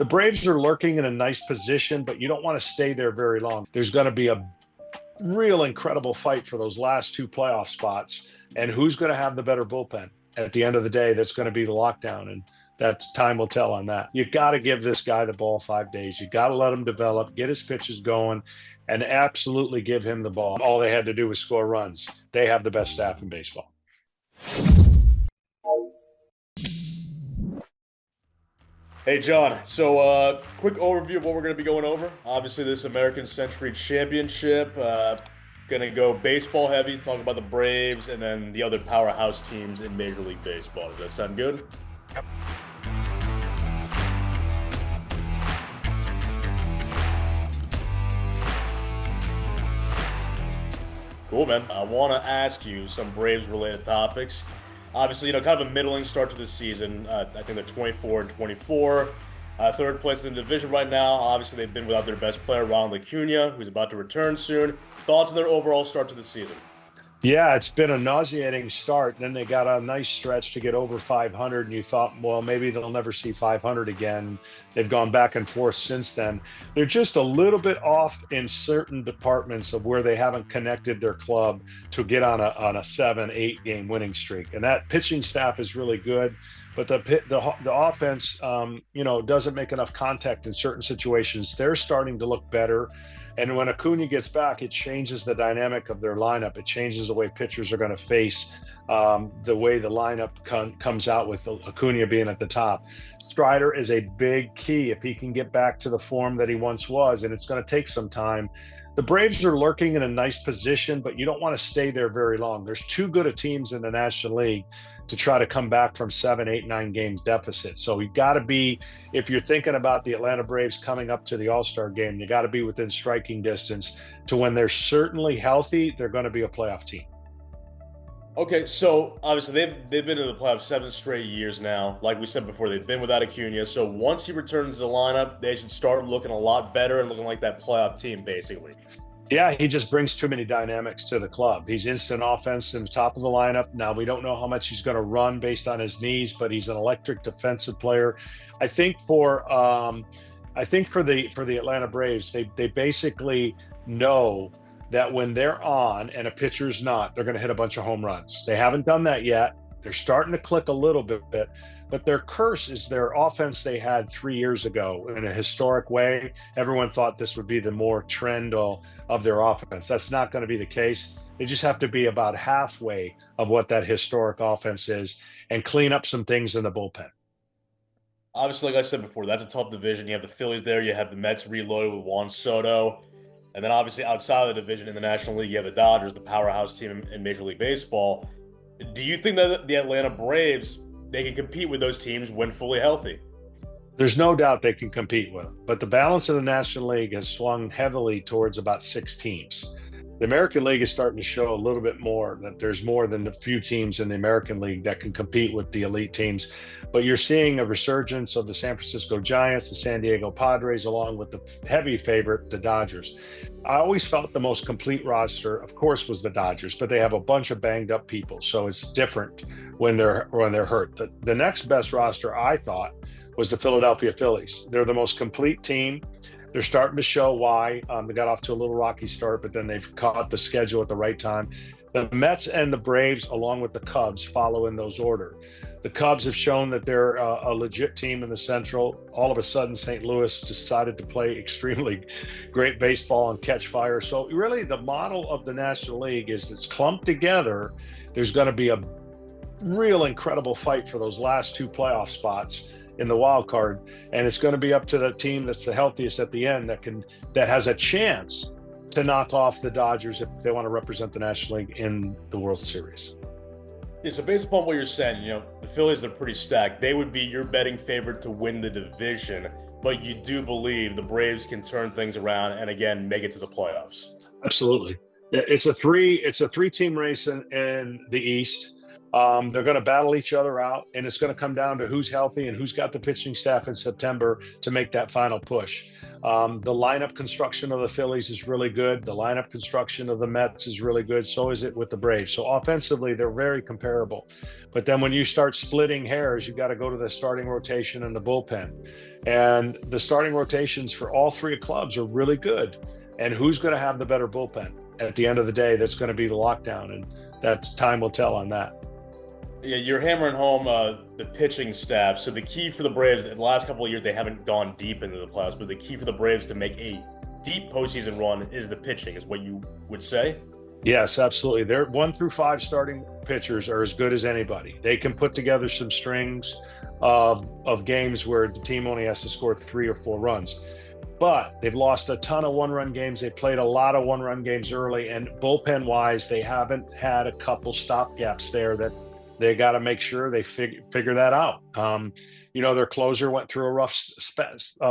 The Braves are lurking in a nice position, but you don't want to stay there very long. There's going to be a real incredible fight for those last two playoff spots. And who's going to have the better bullpen at the end of the day? That's going to be the lockdown. And that time will tell on that. You got to give this guy the ball 5 days. You got to let him develop, get his pitches going, and absolutely give him the ball. All they had to do was score runs. They have the best staff in baseball. Hey, John. So quick overview of what we're going to be going over. Obviously, this American Century Championship. Going to go baseball heavy, talk about the Braves, and then the other powerhouse teams in Major League Baseball. Does that sound good? Yep. Cool, man. I want to ask you some Braves-related topics. Obviously, kind of a middling start to the season. I think they're 24-24. Third place in the division right now. Obviously, they've been without their best player, Ronald Acuña, who's about to return soon. Thoughts on their overall start to the season? Yeah, it's been a nauseating start. Then they got a nice stretch to get over 500, and you thought, well, maybe they'll never see 500 again. They've gone back and forth since then. They're just a little bit off in certain departments of where they haven't connected their club to get on a 7-8 game winning streak. And that pitching staff is really good, but the offense, doesn't make enough contact in certain situations. They're starting to look better. And when Acuna gets back, it changes the dynamic of their lineup. It changes the way pitchers are going to face the way the lineup comes out with Acuna being at the top. Strider is a big key if he can get back to the form that he once was, and it's going to take some time. The Braves are lurking in a nice position, but you don't want to stay there very long. There's too good of teams in the National League to try to come back from 7, 8, 9 games deficit. So you got to be, if you're thinking about the Atlanta Braves coming up to the All-Star game, you got to be within striking distance to when they're certainly healthy, they're going to be a playoff team. Okay, so obviously they've been in the playoffs 7 straight years now. Like we said before, they've been without Acuna. So once he returns to the lineup, they should start looking a lot better and looking like that playoff team, basically. Yeah, he just brings too many dynamics to the club. He's instant offense in the top of the lineup. Now, we don't know how much he's going to run based on his knees, but he's an electric defensive player. I think for the Atlanta Braves, they basically know that when they're on and a pitcher's not, they're going to hit a bunch of home runs. They haven't done that yet. They're starting to click a little bit, but their curse is their offense they had 3 years ago in a historic way. Everyone thought this would be the more trend of their offense. That's not going to be the case. They just have to be about halfway of what that historic offense is and clean up some things in the bullpen. Obviously, like I said before, that's a tough division. You have the Phillies there. You have the Mets reloaded with Juan Soto. And then obviously outside of the division in the National League, you have the Dodgers, the powerhouse team in Major League Baseball. Do you think that the Atlanta Braves, they can compete with those teams when fully healthy? There's no doubt they can compete with them, but the balance of the National League has swung heavily towards about 6 teams. The American League is starting to show a little bit more that there's more than a few teams in the American League that can compete with the elite teams. But you're seeing a resurgence of the San Francisco Giants, the San Diego Padres, along with the heavy favorite, the Dodgers. I always felt the most complete roster, of course, was the Dodgers, but they have a bunch of banged up people. So it's different when they're hurt. The next best roster, I thought, was the Philadelphia Phillies. They're the most complete team. They're starting to show why. They got off to a little rocky start, but then they've caught the schedule at the right time. The Mets and the Braves, along with the Cubs, follow in those order. The Cubs have shown that they're a legit team in the Central. All of a sudden, St. Louis decided to play extremely great baseball and catch fire. So really, the model of the National League is it's clumped together. There's going to be a real incredible fight for those last 2 playoff spots in the wild card, and it's going to be up to the team that's the healthiest at the end that has a chance to knock off the Dodgers if they want to represent the National League in the World Series. Yeah, so based upon what you're saying, the Phillies, they're pretty stacked. They would be your betting favorite to win the division, but you do believe the Braves can turn things around and again make it to the playoffs. Absolutely. It's a 3-team race in the East. They're going to battle each other out, and it's going to come down to who's healthy and who's got the pitching staff in September to make that final push. The lineup construction of the Phillies is really good. The lineup construction of the Mets is really good. So is it with the Braves. So offensively, they're very comparable. But then when you start splitting hairs, you got to go to the starting rotation and the bullpen. And the starting rotations for all three clubs are really good. And who's going to have the better bullpen at the end of the day? That's going to be the lockdown. And that's time will tell on that. Yeah, you're hammering home the pitching staff. So the key for the Braves, in the last couple of years, they haven't gone deep into the playoffs, but the key for the Braves to make a deep postseason run is the pitching, is what you would say? Yes, absolutely. Their 1 through 5 starting pitchers are as good as anybody. They can put together some strings of games where the team only has to score 3 or 4 runs. But they've lost a ton of one-run games. They played a lot of one-run games early, and bullpen-wise, they haven't had a couple stopgaps there that they got to make sure they figure that out. Their closer went through a rough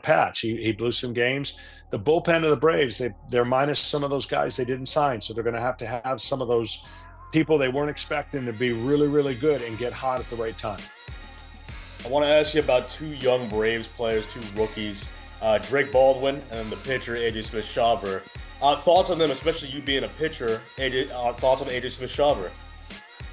patch. He blew some games. The bullpen of the Braves, they're minus some of those guys they didn't sign. So they're going to have some of those people they weren't expecting to be really, really good and get hot at the right time. I want to ask you about 2 young Braves players, 2 rookies, Drake Baldwin and the pitcher, AJ Smith-Shawver. Thoughts on them, especially you being a pitcher, AJ, thoughts on AJ Smith-Shawver?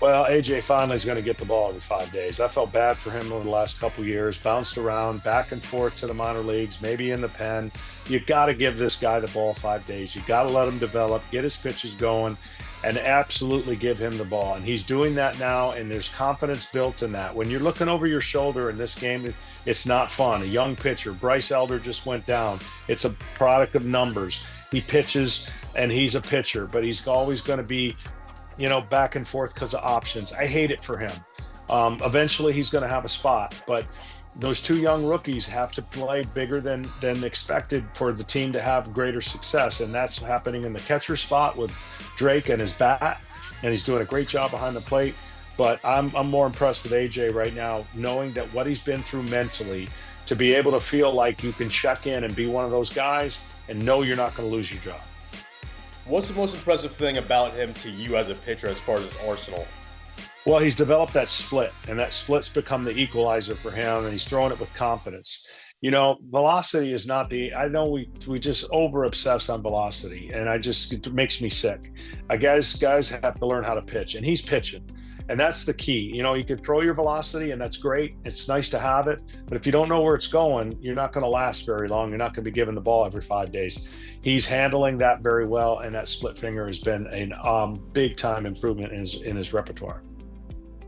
Well, AJ finally is going to get the ball every 5 days. I felt bad for him over the last couple of years, bounced around back and forth to the minor leagues, maybe in the pen. You got to give this guy the ball 5 days. You got to let him develop, get his pitches going, and absolutely give him the ball. And he's doing that now, and there's confidence built in that. When you're looking over your shoulder in this game, it's not fun. A young pitcher, Bryce Elder just went down. It's a product of numbers. He pitches, and he's a pitcher, but he's always going to be back and forth because of options. I hate it for him. Eventually he's going to have a spot, but those 2 young rookies have to play bigger than expected for the team to have greater success. And that's happening in the catcher spot with Drake and his bat. And he's doing a great job behind the plate. But I'm more impressed with AJ right now, knowing that what he's been through mentally, to be able to feel like you can check in and be one of those guys and know you're not going to lose your job. What's the most impressive thing about him to you as a pitcher as far as his arsenal? Well, he's developed that split, and that split's become the equalizer for him, and he's throwing it with confidence. Velocity is not I know we just over obsess on velocity, and it makes me sick. Guys have to learn how to pitch, and he's pitching. And that's the key. You can throw your velocity, and that's great. It's nice to have it. But if you don't know where it's going, you're not going to last very long. You're not going to be given the ball every 5 days. He's handling that very well, and that split finger has been a big-time improvement in his repertoire.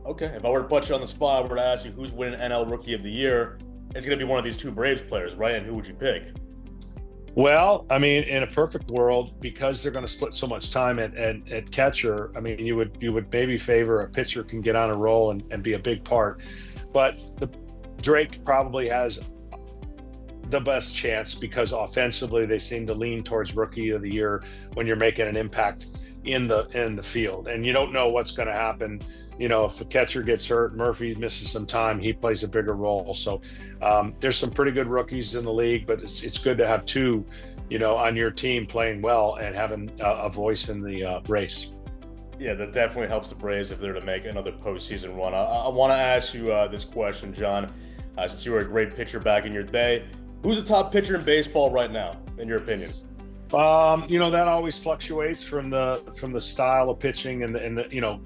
Okay. If I were to put you on the spot, I were to ask you who's winning NL Rookie of the Year, it's going to be one of these 2 Braves players, right? And who would you pick? Well, in a perfect world, because they're going to split so much time at catcher, you would maybe favor a pitcher can get on a roll and be a big part. But Drake probably has the best chance because offensively they seem to lean towards Rookie of the Year when you're making an impact in the field. And you don't know what's going to happen. If the catcher gets hurt, Murphy misses some time, he plays a bigger role. So there's some pretty good rookies in the league, but it's good to have 2, on your team playing well and having a voice in the race. Yeah, that definitely helps the Braves if they're to make another postseason run. I want to ask you this question, John, since you were a great pitcher back in your day. Who's the top pitcher in baseball right now, in your opinion? That always fluctuates from the style of pitching and the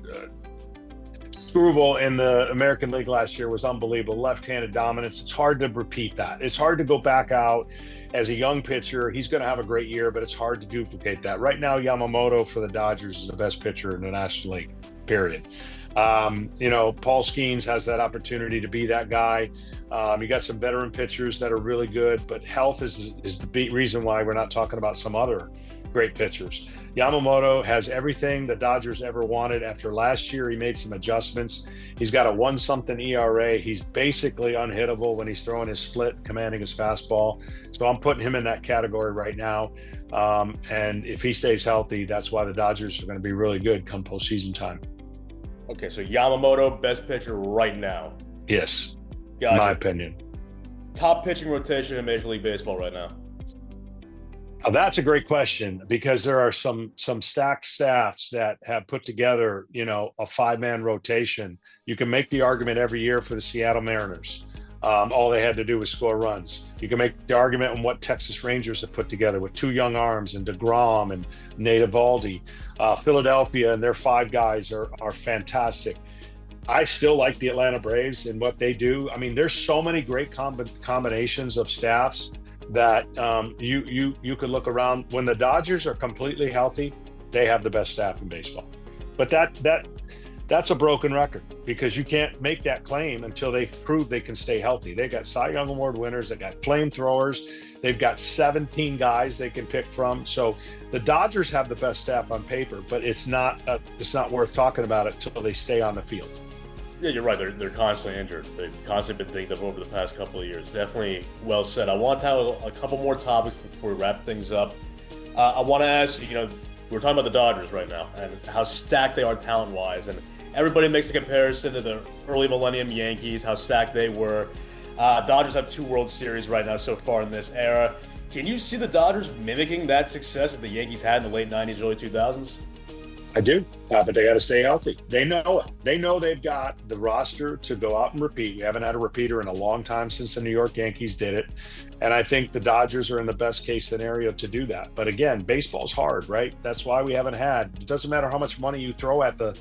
Screwball in the American League last year was unbelievable. Left-handed dominance. It's hard to repeat that. It's hard to go back out as a young pitcher. He's going to have a great year, but it's hard to duplicate that. Right now, Yamamoto for the Dodgers is the best pitcher in the National League, period. Paul Skeens has that opportunity to be that guy. You got some veteran pitchers that are really good, but health is the reason why we're not talking about some other great pitchers. Yamamoto has everything the Dodgers ever wanted. After last year, he made some adjustments. He's got a 1-something ERA. He's basically unhittable when he's throwing his split, commanding his fastball. So I'm putting him in that category right now. And if he stays healthy, that's why the Dodgers are going to be really good come postseason time. Okay, so Yamamoto, best pitcher right now. Yes, gotcha. My opinion. Top pitching rotation in Major League Baseball right now. Oh, that's a great question because there are some stacked staffs that have put together, a five-man rotation. You can make the argument every year for the Seattle Mariners. All they had to do was score runs. You can make the argument on what Texas Rangers have put together with two young arms and DeGrom and Nate Eovaldi. Philadelphia and their five guys are fantastic. I still like the Atlanta Braves and what they do. I mean, there's so many great combinations of staffs that you could look around. When the Dodgers are completely healthy, they have the best staff in baseball. But that's a broken record because you can't make that claim until they prove they can stay healthy. They got Cy Young Award winners, they got flamethrowers, they've got 17 guys they can pick from. So the Dodgers have the best staff on paper, but it's not worth talking about it until they stay on the field. Yeah, you're right. They're constantly injured. They've constantly been dinged up over the past couple of years. Definitely well said. I want to have a couple more topics before we wrap things up. I want to ask you, we're talking about the Dodgers right now and how stacked they are talent-wise. And everybody makes a comparison to the early millennium Yankees, how stacked they were. Dodgers have 2 World Series right now so far in this era. Can you see the Dodgers mimicking that success that the Yankees had in the late 90s, early 2000s? I do, but they got to stay healthy. They know it. They know they've got the roster to go out and repeat. We haven't had a repeater in a long time since the New York Yankees did it. And I think the Dodgers are in the best case scenario to do that. But again, baseball's hard, right? That's why we haven't had, it doesn't matter how much money you throw at the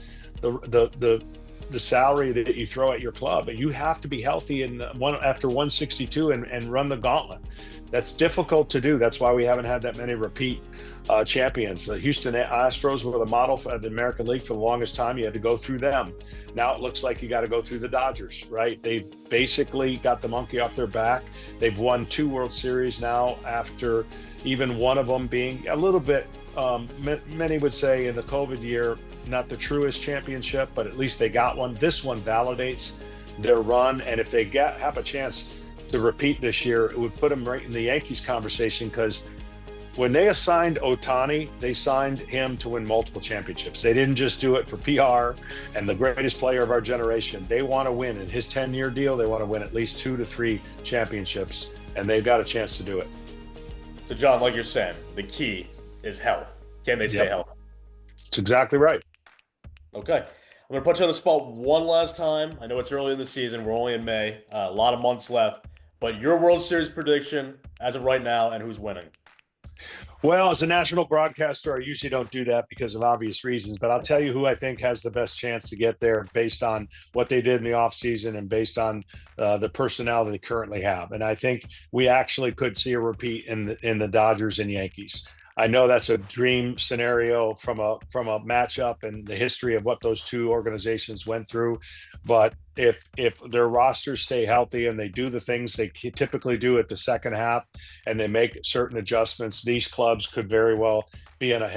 salary that you throw at your club. You have to be healthy after 162 and run the gauntlet. That's difficult to do. That's why we haven't had that many repeat champions. The Houston Astros were the model for the American League for the longest time. You had to go through them. Now it looks like you got to go through the Dodgers, right? They've basically got the monkey off their back. They've won 2 World Series now after even one of them being a little bit, many would say in the COVID year, not the truest championship, but at least they got one. This one validates their run. And if they have a chance to repeat this year, it would put them right in the Yankees conversation because when they assigned Ohtani, they signed him to win multiple championships. They didn't just do it for PR and the greatest player of our generation. They want to win. In his 10-year deal, they want to win at least 2 to 3 championships, and they've got a chance to do it. So, John, like you're saying, the key is health. Can they stay healthy? That's exactly right. Okay. I'm going to put you on the spot one last time. I know it's early in the season. We're only in May. A lot of months left. But your World Series prediction as of right now and who's winning? Well, as a national broadcaster, I usually don't do that because of obvious reasons, but I'll tell you who I think has the best chance to get there based on what they did in the offseason and based on the personnel that they currently have. And I think we actually could see a repeat in the Dodgers and Yankees. I know that's a dream scenario from a matchup and the history of what those two organizations went through. But if their rosters stay healthy and they do the things they typically do at the second half and they make certain adjustments, these clubs could very well be in a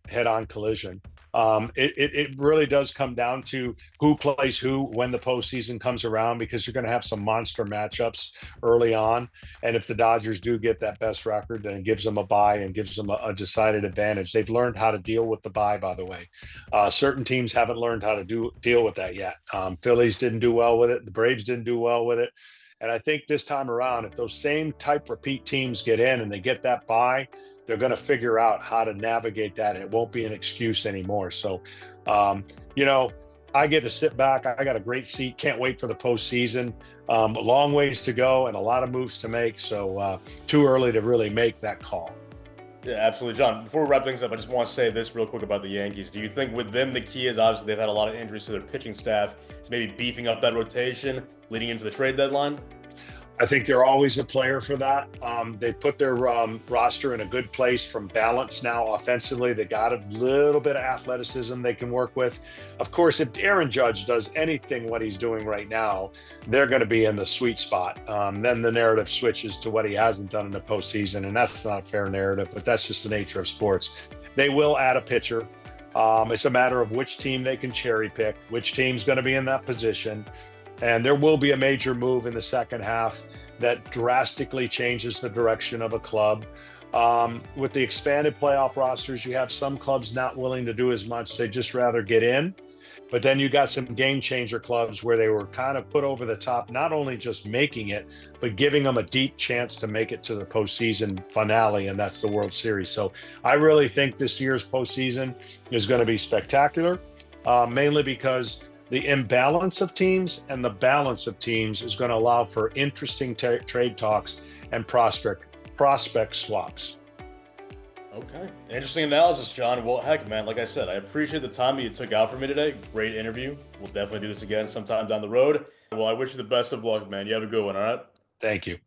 head-on collision. It really does come down to who plays who when the postseason comes around, because you're going to have some monster matchups early on. And if the Dodgers do get that best record, then it gives them a bye and gives them a decided advantage. They've learned how to deal with the bye, by the way. Certain teams haven't learned how to deal with that yet. Phillies didn't do well with it. The Braves didn't do well with it. And I think this time around, if those same type repeat teams get in and they get that bye, they're going to figure out how to navigate that. It won't be an excuse anymore. So, I get to sit back. I got a great seat. Can't wait for the postseason. A long ways to go and a lot of moves to make. So too early to really make that call. Yeah, absolutely. John, before we wrap things up, I just want to say this real quick about the Yankees. Do you think with them, the key is obviously they've had a lot of injuries to their pitching staff, to maybe beefing up that rotation leading into the trade deadline? I think they're always a player for that. They put their roster in a good place from balance now offensively. They got a little bit of athleticism they can work with. Of course, if Aaron Judge does anything what he's doing right now, they're going to be in the sweet spot. Then the narrative switches to what he hasn't done in the postseason, and that's not a fair narrative, but that's just the nature of sports. They will add a pitcher. It's a matter of which team they can cherry pick, which team's going to be in that position. And there will be a major move in the second half that drastically changes the direction of a club. With the expanded playoff rosters, you have some clubs not willing to do as much. They just rather get in But then you got some game changer clubs where they were kind of put over the top, not only just making it, but giving them a deep chance to make it to the postseason finale, and that's the World Series. So I really think this year's postseason is going to be spectacular, mainly because the imbalance of teams and the balance of teams is going to allow for interesting trade talks and prospect swaps. Okay. Interesting analysis, John. Well, heck, man, like I said, I appreciate the time you took out for me today. Great interview. We'll definitely do this again sometime down the road. Well, I wish you the best of luck, man. You have a good one, all right? Thank you.